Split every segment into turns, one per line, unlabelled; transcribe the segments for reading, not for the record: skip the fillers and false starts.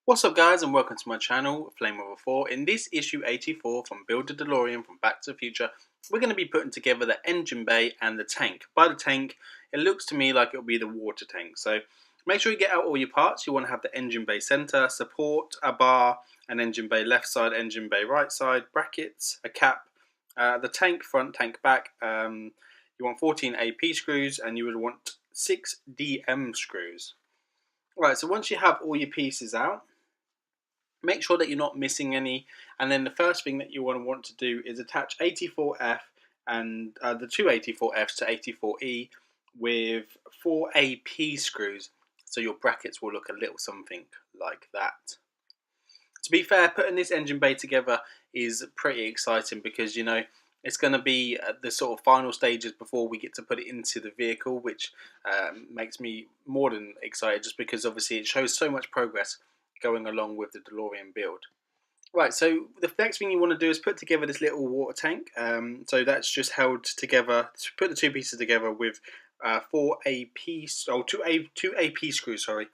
What's up guys, and welcome to my channel, Flame Over 4. In this issue 84 from Build a DeLorean from Back to the Future, we're going to be putting together the engine bay and the tank. By the tank, it looks to me like it'll be the water tank. So make sure you get out all your parts. You want to have the engine bay center, support, a bar, an engine bay left side, engine bay right side, brackets, a cap, the tank front, tank back. You want 14 AP screws and you would want 6 DM screws. Right, so once you have all your pieces out, make sure that you're not missing any, and then the first thing that you want to do is attach 84F and the two 84Fs to 84E with 4 AP screws, so your brackets will look a little something like that. To be fair, putting this engine bay together is pretty exciting because, you know, it's going to be the sort of final stages before we get to put it into the vehicle, which makes me more than excited just because obviously it shows so much progress going along with the DeLorean build. Right, so the next thing you want to do is put together this little water tank. So that's just held together, to put the two pieces together with 4 AP, or two AP screws, sorry.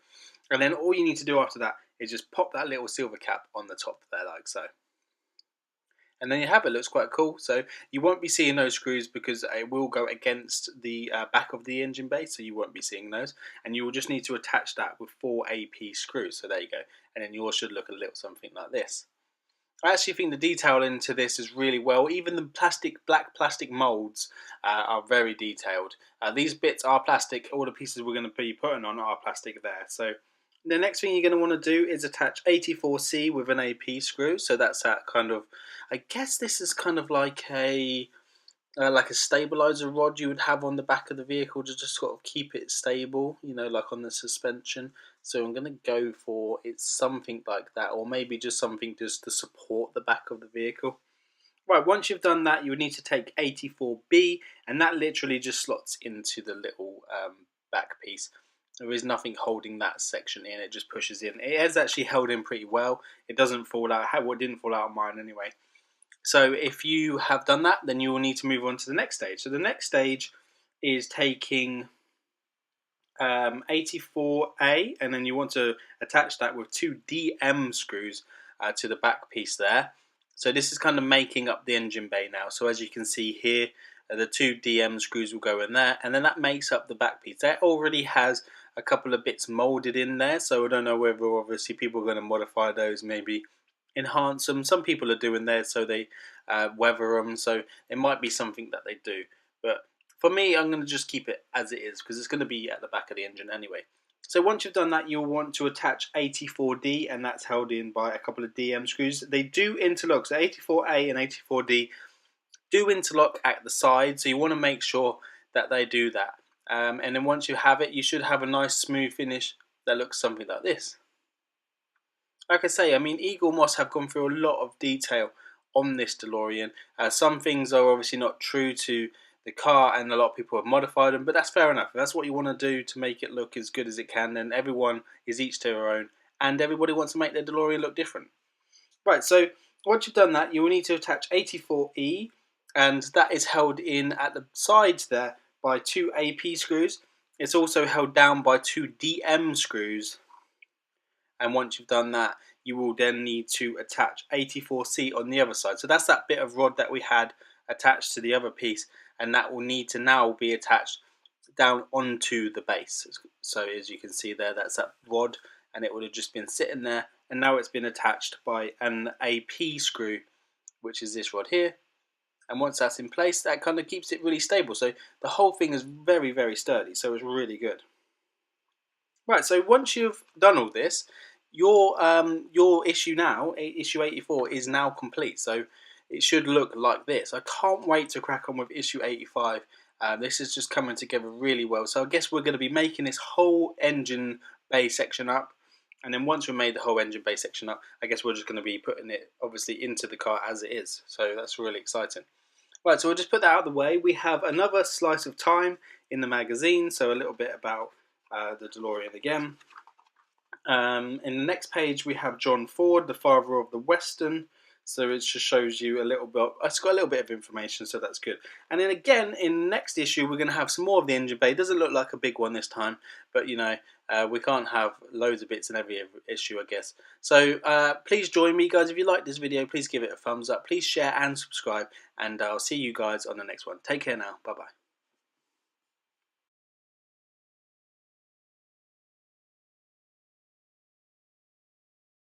And then all you need to do after that is just pop that little silver cap on the top there, like so. And then you have it. Looks quite cool. So you won't be seeing those screws because it will go against the back of the engine bay, so you won't be seeing those. And you will just need to attach that with 4 AP screws. So there you go. And then yours should look a little something like this. I actually think the detail into this is really well. Even the black plastic molds are very detailed. These bits are plastic. All the pieces we're going to be putting on are plastic there. So the next thing you're going to want to do is attach 84C with an AP screw. So that's that kind of, I guess this is kind of like a stabilizer rod you would have on the back of the vehicle to just sort of keep it stable, you know, like on the suspension. So I'm going to go for it's something like that, or maybe just something just to support the back of the vehicle. Right, once you've done that, you would need to take 84B, and that literally just slots into the little back piece. There is nothing holding that section in, it just pushes in. It is actually held in pretty well. It doesn't fall out, well, it didn't fall out on mine anyway. So if you have done that, then you will need to move on to the next stage. So the next stage is taking 84A, and then you want to attach that with 2 DM screws to the back piece there. So this is kind of making up the engine bay now. So as you can see here, the 2 DM screws will go in there, and then that makes up the back piece. That already has a couple of bits molded in there, so I don't know whether obviously people are going to modify those, maybe enhance them. Some people are doing theirs so they weather them, so it might be something that they do. But for me, I'm going to just keep it as it is because it's going to be at the back of the engine anyway. So once you've done that, you'll want to attach 84D, and that's held in by a couple of DM screws. They do interlock, so 84A and 84D do interlock at the side, so you want to make sure that they do that. And then once you have it, you should have a nice smooth finish that looks something like this. Like I say, I mean, Eaglemoss have gone through a lot of detail on this DeLorean. Some things are obviously not true to the car, and a lot of people have modified them, but that's fair enough. If that's what you want to do to make it look as good as it can, then everyone is each to their own, and everybody wants to make their DeLorean look different. Right, so once you've done that, you will need to attach 84E, and that is held in at the sides there by 2 AP screws. It's also held down by 2 DM screws. And once you've done that, you will then need to attach 84C on the other side. So that's that bit of rod that we had attached to the other piece, and that will need to now be attached down onto the base. So as you can see there, that's that rod, and it would have just been sitting there, and now it's been attached by an AP screw, which is this rod here. And once that's in place, that kind of keeps it really stable. So the whole thing is very, very sturdy, so it's really good. Right, so once you've done all this, your issue now, issue 84, is now complete. So it should look like this. I can't wait to crack on with issue 85. This is just coming together really well. So I guess we're going to be making this whole engine bay section up. And then once we've made the whole engine bay section up, I guess we're just going to be putting it obviously into the car as it is. So that's really exciting. Right, so we'll just put that out of the way. We have another slice of time in the magazine. So a little bit about the DeLorean again. In the next page we have John Ford, the father of the Western. So it just shows you a little bit. It's got a little bit of information, so that's good. And then again, in the next issue, we're going to have some more of the engine bay. It doesn't look like a big one this time, but you know, we can't have loads of bits in every issue, I guess. So please join me, guys. If you like this video, please give it a thumbs up. Please share and subscribe, and I'll see you guys on the next one. Take care now. Bye bye.